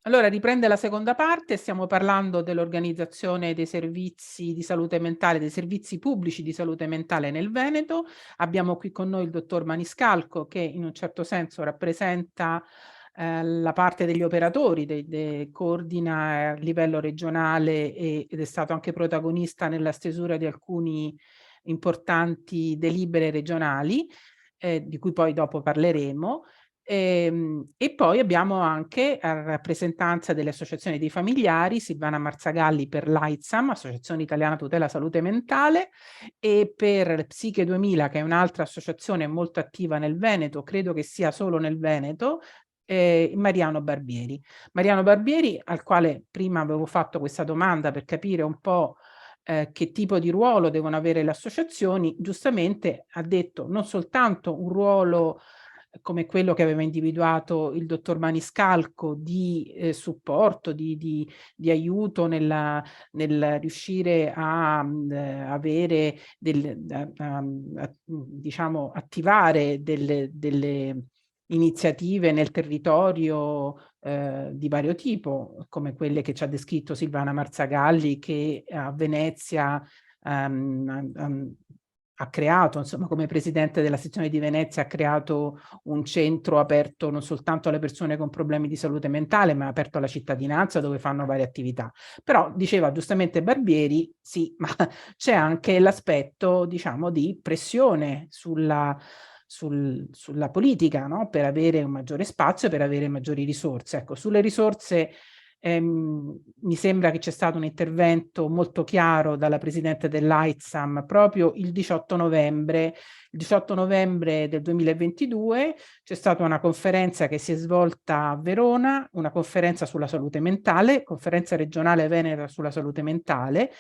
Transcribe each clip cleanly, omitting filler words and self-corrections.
Allora riprende la seconda parte, stiamo parlando dell'organizzazione dei servizi di salute mentale, dei servizi pubblici di salute mentale nel Veneto. Abbiamo qui con noi il dottor Maniscalco che in un certo senso rappresenta la parte degli operatori, coordina a livello regionale ed è stato anche protagonista nella stesura di alcuni importanti delibere regionali, di cui poi dopo parleremo. E poi abbiamo anche a rappresentanza delle associazioni dei familiari Silvana Marzagalli per l'AIDSAM, Associazione Italiana Tutela Salute Mentale, e per Psiche 2000, che è un'altra associazione molto attiva nel Veneto, credo che sia solo nel Veneto, Mariano Barbieri. Mariano Barbieri, al quale prima avevo fatto questa domanda per capire un po' che tipo di ruolo devono avere le associazioni, giustamente ha detto non soltanto un ruolo come quello che aveva individuato il dottor Maniscalco di supporto, di aiuto nel riuscire a avere diciamo attivare delle iniziative nel territorio di vario tipo, come quelle che ci ha descritto Silvana Marzagalli, che a Venezia ha creato, insomma, come presidente della sezione di Venezia, ha creato un centro aperto non soltanto alle persone con problemi di salute mentale, ma aperto alla cittadinanza dove fanno varie attività. Però diceva giustamente Barbieri, sì, ma c'è anche l'aspetto, diciamo, di pressione sulla politica, no? Per avere un maggiore spazio, per avere maggiori risorse. Ecco, sulle risorse mi sembra che c'è stato un intervento molto chiaro dalla presidente dell'AIDSAM proprio il 18 novembre. Il 18 novembre del 2022 c'è stata una conferenza che si è svolta a Verona, una conferenza sulla salute mentale, conferenza regionale veneta sulla salute mentale,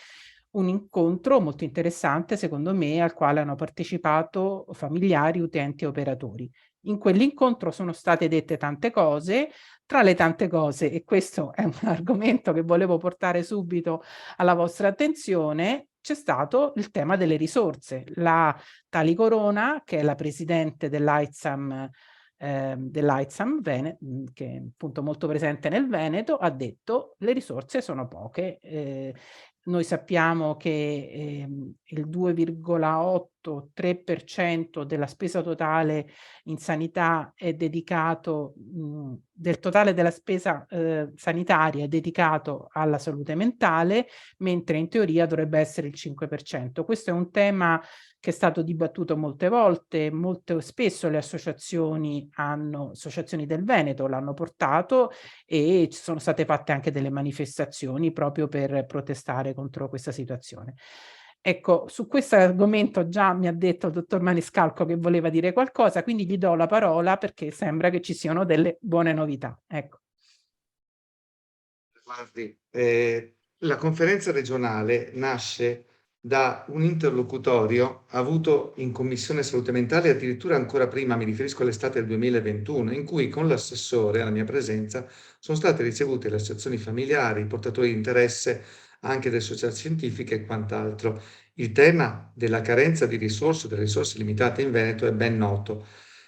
un incontro molto interessante secondo me al quale hanno partecipato familiari, utenti e operatori. In quell'incontro sono state dette tante cose, tra le tante cose, e questo è un argomento che volevo portare subito alla vostra attenzione, c'è stato il tema delle risorse. La Tali Corona, che è la presidente dell'AIDSAM, che è appunto molto presente nel Veneto, ha detto le risorse sono poche. Noi sappiamo che il 2,8-3% della spesa totale in sanità è dedicato, del totale della spesa sanitaria è dedicato alla salute mentale, mentre in teoria dovrebbe essere il 5%. Questo è un tema che è stato dibattuto molte volte, molto spesso le associazioni del Veneto l'hanno portato e ci sono state fatte anche delle manifestazioni proprio per protestare contro questa situazione. Ecco, su questo argomento già mi ha detto il dottor Maniscalco che voleva dire qualcosa, quindi gli do la parola perché sembra che ci siano delle buone novità. Ecco. Guardi, la conferenza regionale nasce da un interlocutorio avuto in Commissione Salute Mentale addirittura ancora prima, mi riferisco all'estate del 2021, in cui con l'assessore, alla mia presenza, sono state ricevute le associazioni familiari, i portatori di interesse anche delle società scientifiche e quant'altro. Il tema della carenza di risorse, delle risorse limitate in Veneto è ben noto.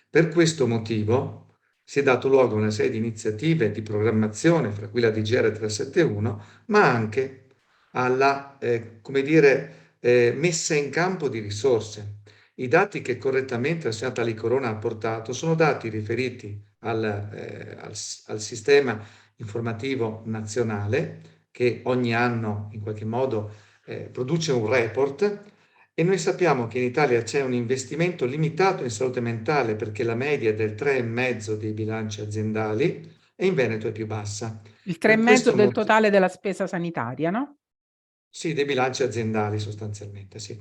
Per questo motivo si è dato luogo a una serie di iniziative di programmazione, fra cui la DGR 371, ma anche alla, come dire, messa in campo di risorse. I dati che correttamente la signora Tali Corona ha portato sono dati riferiti al sistema informativo nazionale che ogni anno in qualche modo produce un report e noi sappiamo che in Italia c'è un investimento limitato in salute mentale perché la media è del 3,5 dei bilanci aziendali e in Veneto è più bassa. Il Per 3,5 questo del motivo, totale della spesa sanitaria, no? sì, dei bilanci aziendali sostanzialmente, sì.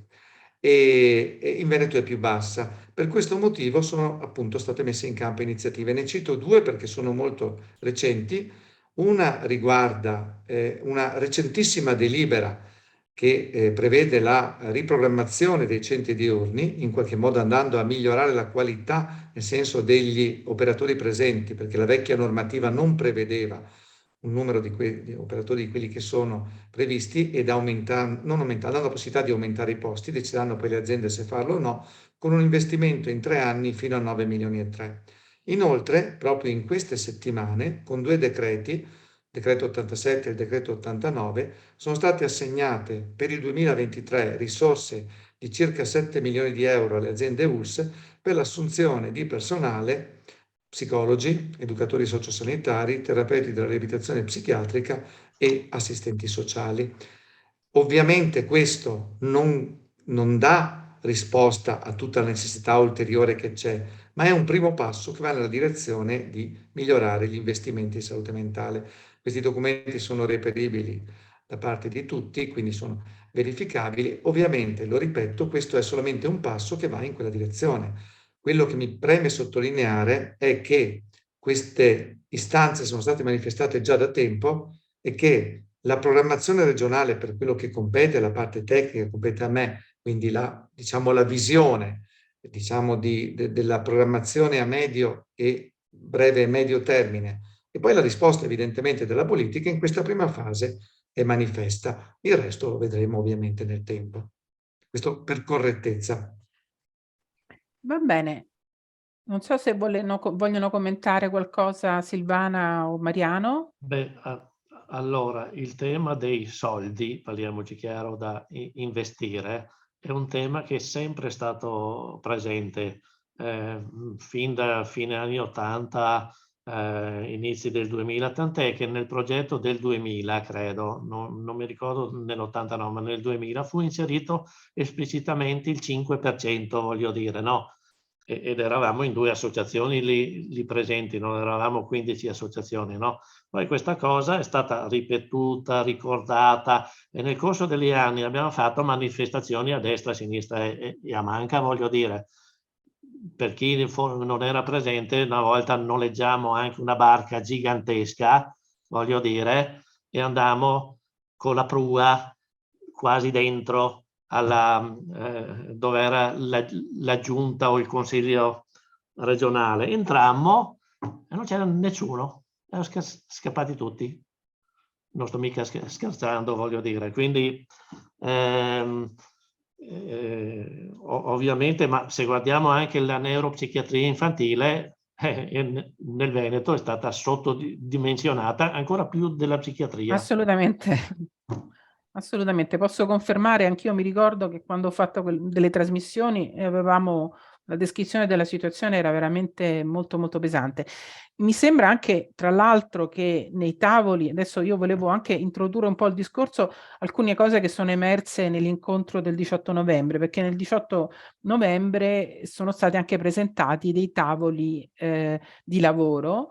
E in Veneto è più bassa. Per questo motivo sono appunto state messe in campo iniziative. Ne cito due perché sono molto recenti. Una riguarda una recentissima delibera che prevede la riprogrammazione dei centri diurni, in qualche modo andando a migliorare la qualità, nel senso degli operatori presenti, perché la vecchia normativa non prevedeva un numero di operatori di quelli che sono previsti ed non aumentando, dando la possibilità di aumentare i posti, decideranno poi le aziende se farlo o no, con un investimento in 3 anni fino a 9 milioni e 3. Inoltre, proprio in queste settimane, con due decreti decreto 87 e il decreto 89, sono state assegnate per il 2023 risorse di circa 7 milioni di euro alle aziende ULSS per l'assunzione di personale, psicologi, educatori sociosanitari, terapeuti della riabilitazione psichiatrica e assistenti sociali. Ovviamente questo non dà risposta a tutta la necessità ulteriore che c'è, ma è un primo passo che va nella direzione di migliorare gli investimenti in salute mentale. Questi documenti sono reperibili da parte di tutti, quindi sono verificabili. Ovviamente, lo ripeto, questo è solamente un passo che va in quella direzione. Quello che mi preme sottolineare è che queste istanze sono state manifestate già da tempo e che la programmazione regionale, per quello che compete, la parte tecnica compete a me, quindi diciamo, la visione, diciamo, della programmazione a medio e breve e medio termine, e poi la risposta evidentemente della politica in questa prima fase è manifesta. Il resto lo vedremo ovviamente nel tempo. Questo per correttezza. Va bene. Non so se vogliono commentare qualcosa Silvana o Mariano. Beh, allora, il tema dei soldi, parliamoci chiaro, da investire, è un tema che è sempre stato presente, fin da fine anni 80, inizi del 2000, tant'è che nel progetto del 2000, credo, non mi ricordo nell'89, ma nel 2000 fu inserito esplicitamente il 5%, voglio dire, no? Ed eravamo in 2 associazioni lì presenti, non eravamo 15 associazioni, no? Poi questa cosa è stata ripetuta, ricordata, e nel corso degli anni abbiamo fatto manifestazioni a destra, a sinistra e a manca, voglio dire. Per chi non era presente, una volta noleggiamo anche una barca gigantesca, voglio dire, e andammo con la prua quasi dentro dove era la giunta o il consiglio regionale. Entrammo e non c'era nessuno, erano scappati tutti. Non sto mica scherzando, voglio dire. Quindi ovviamente, ma se guardiamo anche la neuropsichiatria infantile, nel Veneto è stata sottodimensionata ancora più della psichiatria. Assolutamente. Assolutamente, posso confermare, anch'io mi ricordo che quando ho fatto delle trasmissioni avevamo la descrizione della situazione era veramente molto molto pesante. Mi sembra anche, tra l'altro, che nei tavoli, adesso io volevo anche introdurre un po' il discorso, alcune cose che sono emerse nell'incontro del 18 novembre, perché nel 18 novembre sono stati anche presentati dei tavoli di lavoro.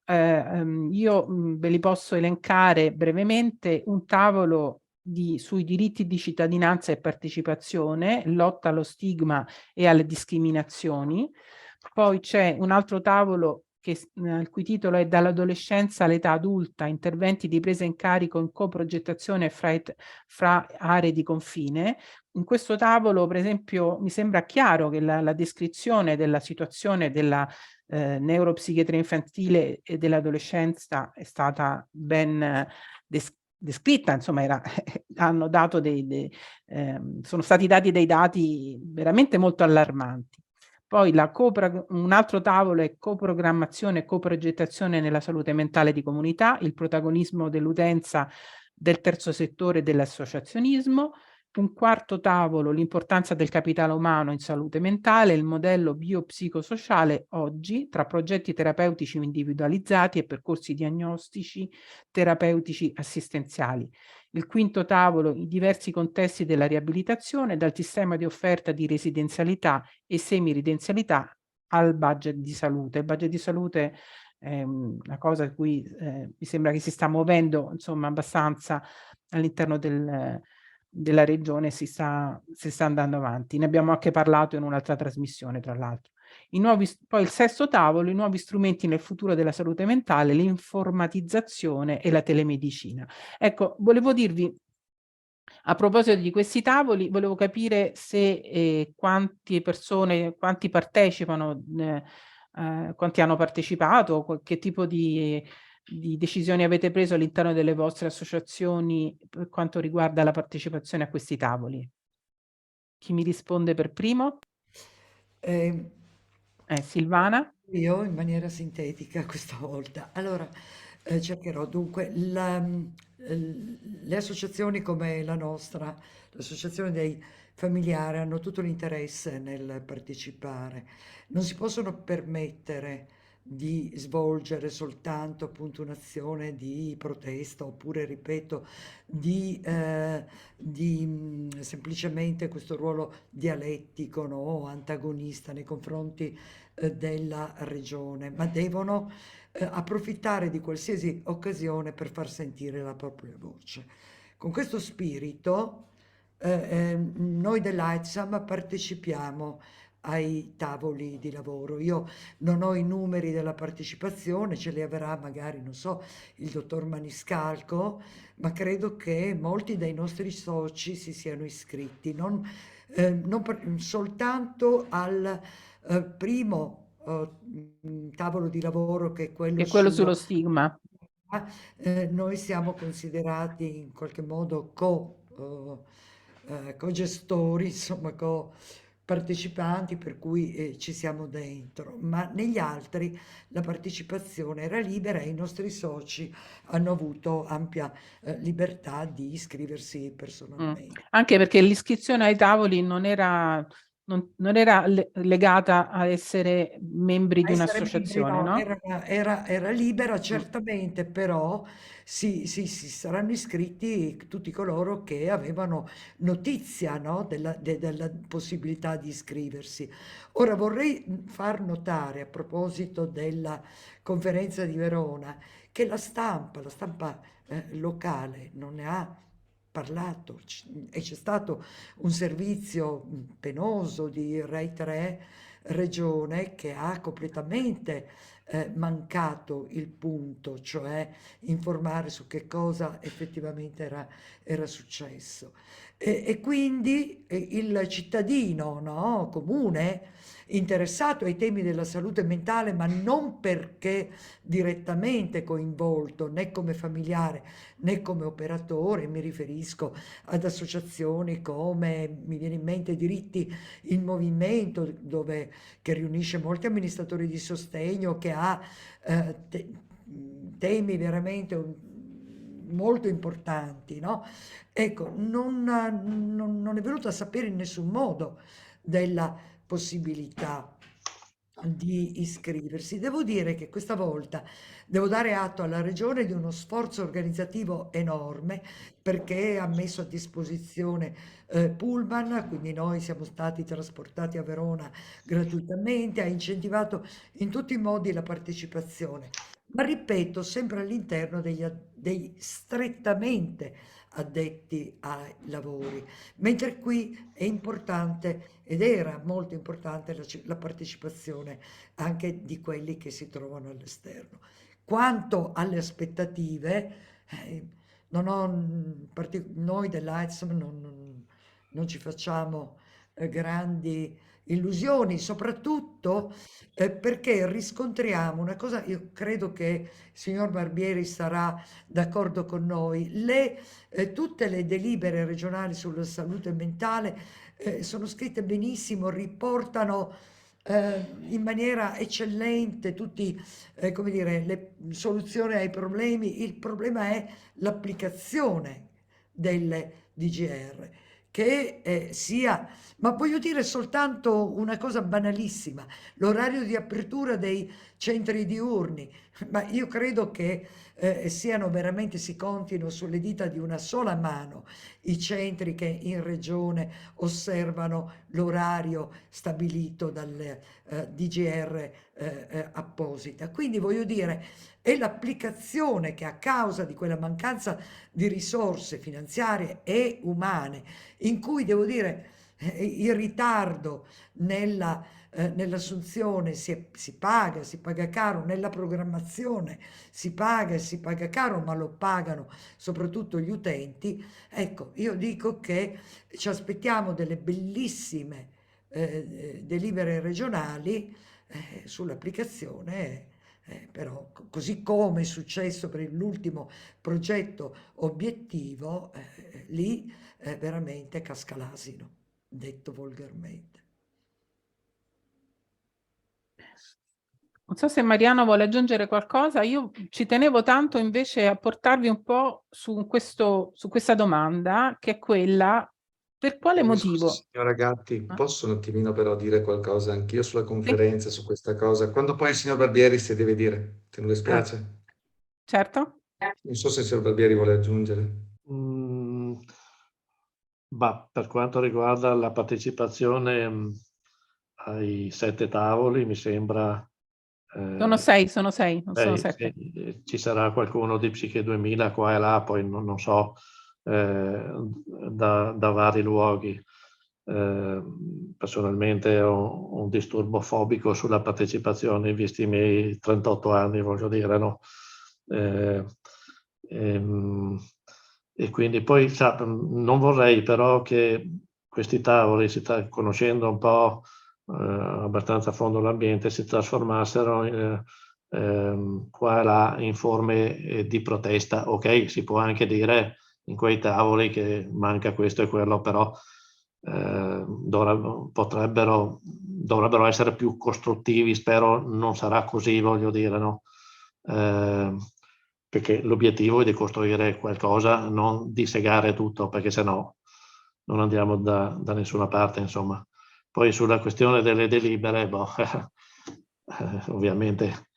Io ve li posso elencare brevemente. Un tavolo sui diritti di cittadinanza e partecipazione, lotta allo stigma e alle discriminazioni. Poi c'è un altro tavolo il cui titolo è Dall'adolescenza all'età adulta, interventi di presa in carico in coprogettazione fra aree di confine. In questo tavolo, per esempio, mi sembra chiaro che la descrizione della situazione della neuropsichiatria infantile e dell'adolescenza è stata ben descritta, insomma, hanno dato sono stati dati dei dati veramente molto allarmanti. Poi un altro tavolo è coprogrammazione e coprogettazione nella salute mentale di comunità, il protagonismo dell'utenza, del terzo settore e dell'associazionismo. Un quarto tavolo, l'importanza del capitale umano in salute mentale, il modello biopsicosociale oggi tra progetti terapeutici individualizzati e percorsi diagnostici terapeutici assistenziali. Il quinto tavolo, i diversi contesti della riabilitazione, dal sistema di offerta di residenzialità e semi-residenzialità al budget di salute. Il budget di salute è una cosa a cui mi sembra che si sta muovendo, insomma, abbastanza all'interno della regione, si sta andando avanti. Ne abbiamo anche parlato in un'altra trasmissione, tra l'altro. Poi il sesto tavolo, i nuovi strumenti nel futuro della salute mentale, l'informatizzazione e la telemedicina. Ecco, volevo dirvi, a proposito di questi tavoli, volevo capire se quanti partecipano, quanti hanno partecipato, che tipo di decisioni avete preso all'interno delle vostre associazioni per quanto riguarda la partecipazione a questi tavoli. Chi mi risponde per primo? Ehm, Silvana? io in maniera sintetica questa volta. Allora, cercherò. Dunque, le associazioni come la nostra, l'associazione dei familiari, hanno tutto l'interesse nel partecipare. Non si possono permettere di svolgere soltanto appunto un'azione di protesta oppure, ripeto, semplicemente questo ruolo dialettico, no, antagonista nei confronti della regione, ma devono approfittare di qualsiasi occasione per far sentire la propria voce. Con questo spirito, noi dell'AIDSAM partecipiamo ai tavoli di lavoro. Io non ho i numeri della partecipazione, ce li avrà magari, non so, il dottor Maniscalco, ma credo che molti dei nostri soci si siano iscritti, soltanto al primo tavolo di lavoro, che è quello Che è quello sullo sullo... stigma. Noi siamo considerati in qualche modo co-gestori, insomma, co-partecipanti, per cui ci siamo dentro, ma negli altri la partecipazione era libera e i nostri soci hanno avuto ampia libertà di iscriversi personalmente. Anche perché l'iscrizione ai tavoli non era legata a essere membri di Essere membri un'associazione, no, no? era libera Mm. certamente, però si saranno iscritti tutti coloro che avevano notizia, no, della possibilità di iscriversi. Ora vorrei far notare, a proposito della conferenza di Verona, che la stampa locale non ne ha parlato, e c'è stato un servizio penoso di Rai 3 Regione che ha completamente mancato il punto, cioè informare su che cosa effettivamente era successo. E quindi il cittadino, no, comune, interessato ai temi della salute mentale, ma non perché direttamente coinvolto né come familiare né come operatore, mi riferisco ad associazioni come, mi viene in mente, Diritti in Movimento, che riunisce molti amministratori di sostegno, che ha temi veramente molto importanti, no? Ecco, non è venuto a sapere in nessun modo della possibilità di iscriversi. Devo dire che questa volta devo dare atto alla Regione di uno sforzo organizzativo enorme, perché ha messo a disposizione pullman, quindi noi siamo stati trasportati a Verona gratuitamente, ha incentivato in tutti i modi la partecipazione, ma ripeto, sempre all'interno dei strettamente addetti ai lavori, mentre qui è importante ed era molto importante la partecipazione anche di quelli che si trovano all'esterno. Quanto alle aspettative, eh, noi dell'AIDSM non ci facciamo grandi illusioni, soprattutto perché riscontriamo una cosa, io credo che il signor Barbieri sarà d'accordo con noi, tutte le delibere regionali sulla salute mentale sono scritte benissimo, riportano in maniera eccellente tutti, come dire, le soluzioni ai problemi. Il problema è l'applicazione delle DGR, che sia, ma voglio dire soltanto una cosa banalissima, l'orario di apertura dei centri diurni, ma io credo che siano veramente, si contino sulle dita di una sola mano i centri che in regione osservano l'orario stabilito dalle DGR apposita. Quindi voglio dire, è l'applicazione che, a causa di quella mancanza di risorse finanziarie e umane, in cui devo dire il ritardo nell'assunzione si paga caro, nella programmazione si paga e si paga caro, ma lo pagano soprattutto gli utenti. Ecco, io dico che ci aspettiamo delle bellissime delibere regionali sull'applicazione, però così come è successo per l'ultimo progetto obiettivo, lì veramente casca l'asino, detto volgarmente. Non so se Mariano vuole aggiungere qualcosa. Io ci tenevo tanto invece a portarvi un po' su questa domanda, che è quella: per quale Mi scusi, motivo? signora Gatti, posso un attimino però dire qualcosa anch'io sulla Sì, conferenza, su questa cosa? Quando poi il signor Barbieri si deve dire, se non le spiace? certo. Non so se il signor Barbieri vuole aggiungere. Mm, per quanto riguarda la partecipazione ai 7 tavoli, mi sembra Sono 6, non sono 7. ci sarà qualcuno di Psiche 2000 qua e là, poi non so, da vari luoghi. Personalmente ho un disturbo fobico sulla partecipazione, visti i miei 38 anni, voglio dire, no? E quindi poi non vorrei però che questi tavoli, conoscendo un po' abbastanza a fondo l'ambiente, si trasformassero qua e là in forme di protesta. Ok, si può anche dire in quei tavoli che manca questo e quello, però dovrebbero essere più costruttivi. Spero non sarà così, voglio dire, no? Perché l'obiettivo è di costruire qualcosa, non di segare tutto, perché sennò non andiamo da nessuna parte, insomma. Poi sulla questione delle delibere, ovviamente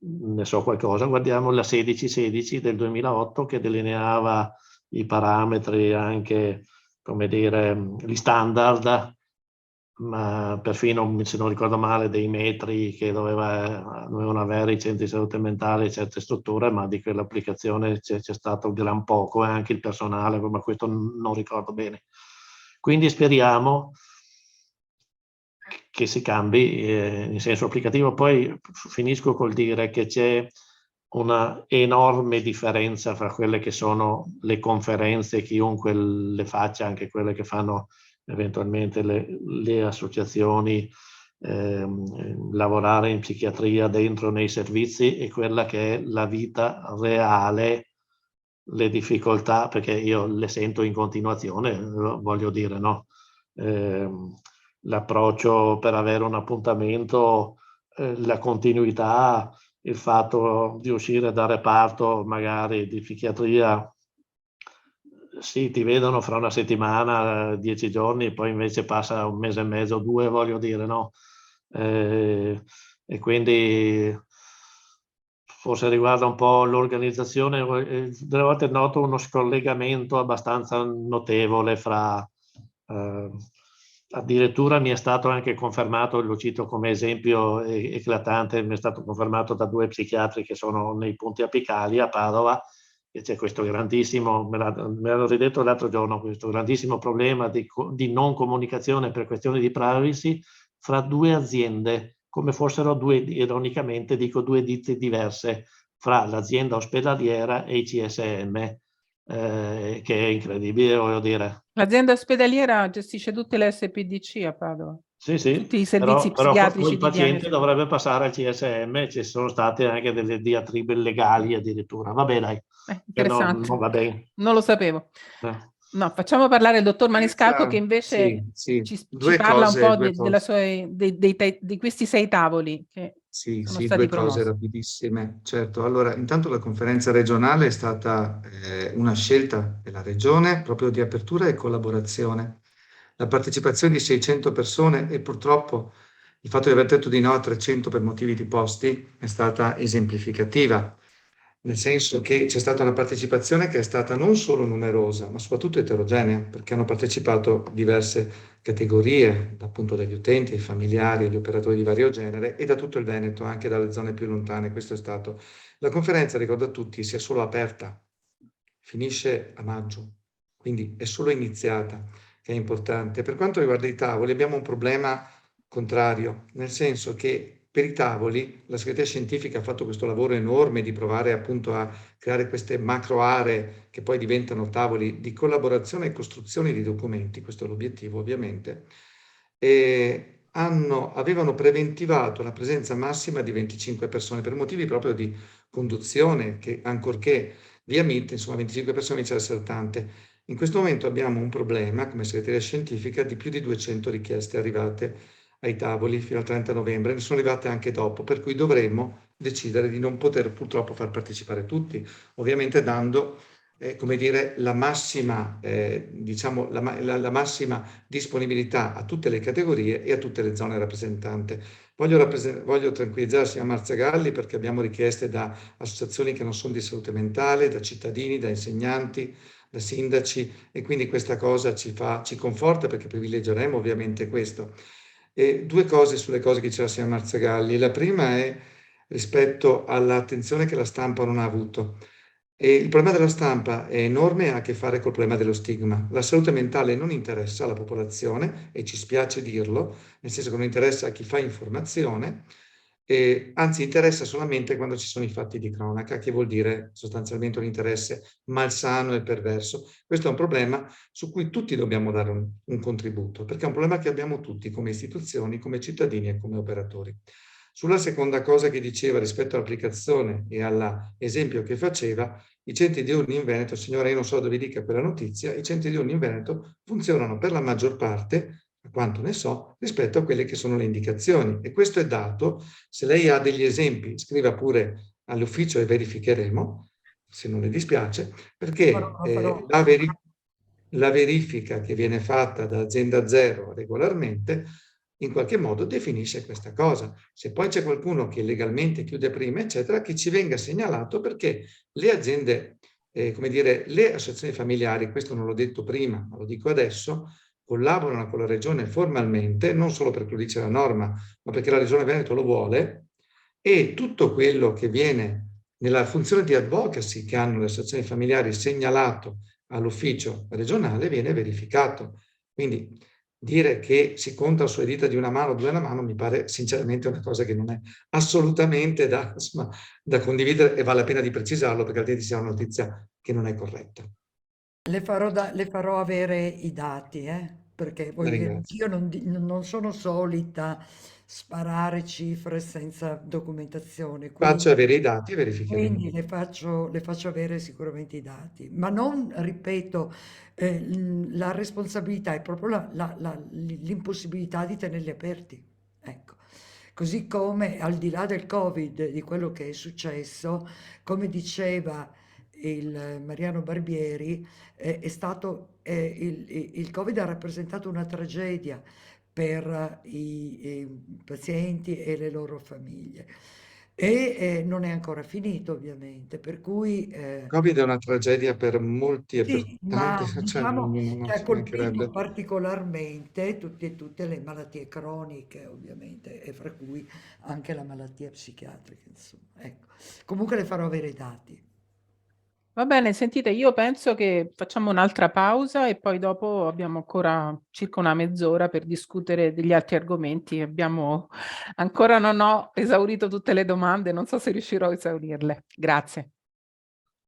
ne so qualcosa. Guardiamo la 1616 del 2008 che delineava i parametri, anche, come dire, gli standard, ma perfino, se non ricordo male, dei metri che dovevano avere i centri di salute mentale e certe strutture, ma di quell'applicazione c'è stato gran poco, e anche il personale, ma questo non ricordo bene. Quindi speriamo che si cambi in senso applicativo. Poi finisco col dire che c'è una enorme differenza fra quelle che sono le conferenze, chiunque le faccia, anche quelle che fanno eventualmente le associazioni, lavorare in psichiatria dentro nei servizi, e quella che è la vita reale, le difficoltà, perché io le sento in continuazione, voglio dire, no? L'approccio per avere un appuntamento, la continuità, il fatto di uscire dal reparto magari di psichiatria, sì, ti vedono fra una settimana, 10 giorni, poi invece passa un mese e mezzo, 2, voglio dire, no? E quindi forse riguarda un po' l'organizzazione, delle volte noto uno scollegamento abbastanza notevole fra... addirittura mi è stato anche confermato, lo cito come esempio eclatante, mi è stato confermato da 2 psichiatri che sono nei punti apicali a Padova, che c'è questo grandissimo, me l'hanno ridetto l'altro giorno, questo grandissimo problema di non comunicazione per questioni di privacy fra 2 aziende, come fossero ironicamente dico, 2 ditte diverse, fra l'azienda ospedaliera e i CSM, che è incredibile, voglio dire. L'azienda ospedaliera gestisce tutte le SPDC a Padova, Sì, sì, tutti i servizi però poi psichiatrici il di paziente diagnosi. dovrebbe passare al CSM, ci sono state anche delle diatribe legali addirittura. Vabbè, dai, che non Interessante, va bene. non lo sapevo. Eh. No, facciamo parlare il dottor Maniscalco, che invece Sì, ci due parla un cose, po' due cose. di questi 6 tavoli che Sì, sono sì, stati due cose promossi. rapidissime. Certo, allora, intanto la conferenza regionale è stata una scelta della regione proprio di apertura e collaborazione. La partecipazione di 600 persone e purtroppo il fatto di aver detto di no a 300 per motivi di posti è stata esemplificativa, nel senso che c'è stata una partecipazione che è stata non solo numerosa, ma soprattutto eterogenea, perché hanno partecipato diverse categorie, appunto dagli utenti, ai familiari, agli operatori di vario genere e da tutto il Veneto, anche dalle zone più lontane. Questo è stato. La conferenza, ricordo a tutti, si è solo aperta, finisce a maggio, quindi è solo iniziata, che è importante. Per quanto riguarda i tavoli, abbiamo un problema contrario, nel senso che per i tavoli la segreteria scientifica ha fatto questo lavoro enorme di provare appunto a creare queste macro aree che poi diventano tavoli di collaborazione e costruzione di documenti, questo è l'obiettivo ovviamente, e avevano preventivato la presenza massima di 25 persone per motivi proprio di conduzione, che ancorché via Meet, insomma 25 persone inizia ad essere tante. In questo momento abbiamo un problema come segreteria scientifica di più di 200 richieste arrivate ai tavoli fino al 30 novembre, ne sono arrivate anche dopo, per cui dovremmo decidere di non poter purtroppo far partecipare tutti, ovviamente dando come dire, la massima, diciamo, la massima disponibilità a tutte le categorie e a tutte le zone rappresentate. Voglio tranquillizzare la signora Marzagalli perché abbiamo richieste da associazioni che non sono di salute mentale, da cittadini, da insegnanti, da sindaci, e quindi questa cosa ci conforta perché privilegieremo ovviamente questo. E due cose sulle cose che diceva la signora Marzagalli. La prima è rispetto all'attenzione che la stampa non ha avuto. E il problema della stampa è enorme e ha a che fare col problema dello stigma. La salute mentale non interessa alla popolazione, e ci spiace dirlo, nel senso che non interessa a chi fa informazione, anzi interessa solamente quando ci sono i fatti di cronaca, che vuol dire sostanzialmente un interesse malsano e perverso. Questo è un problema su cui tutti dobbiamo dare un contributo, perché è un problema che abbiamo tutti come istituzioni, come cittadini e come operatori. Sulla seconda cosa che diceva rispetto all'applicazione e all'esempio che faceva, i centri diurni in Veneto, signora, io non so dove dica quella notizia, i centri diurni in Veneto funzionano per la maggior parte, a quanto ne so, rispetto a quelle che sono le indicazioni. E questo è dato. Se lei ha degli esempi, scriva pure all'ufficio e verificheremo, se non le dispiace, perché la verifica che viene fatta da azienda zero regolarmente in qualche modo definisce questa cosa. Se poi c'è qualcuno che legalmente chiude prima, eccetera, che ci venga segnalato, perché le aziende, come dire, le associazioni familiari, questo non l'ho detto prima, ma lo dico adesso, collaborano con la Regione formalmente, non solo perché lo dice la norma, ma perché la Regione Veneto lo vuole, e tutto quello che viene nella funzione di advocacy che hanno le associazioni familiari segnalato all'ufficio regionale viene verificato. Quindi dire che si conta sulle dita di una mano o due alla mano mi pare sinceramente una cosa che non è assolutamente da condividere, e vale la pena di precisarlo perché altrimenti sia una notizia che non è corretta. Le farò avere i dati, perché La voglio dire, ringrazio. io non sono solita sparare cifre senza documentazione, Faccio quindi, avere i dati e verificheremo. quindi le faccio avere sicuramente i dati, ma non, ripeto, la responsabilità è proprio l'impossibilità di tenerli aperti. Ecco. Così come al di là del Covid, di quello che è successo, come diceva il Mariano Barbieri, è stato, il Covid ha rappresentato una tragedia per i pazienti e le loro famiglie. E non è ancora finito, ovviamente, per cui Il Covid è una tragedia per molti e per sì, tanti, ma cioè diciamo non che ha ci colpito mancherebbe. particolarmente tutte le malattie croniche, ovviamente, e fra cui anche la malattia psichiatrica, insomma. Ecco. Comunque le farò avere i dati. Va bene, sentite, io penso che facciamo un'altra pausa e poi dopo abbiamo ancora circa una mezz'ora per discutere degli altri argomenti. Ancora non ho esaurito tutte le domande, non so se riuscirò a esaurirle. Grazie.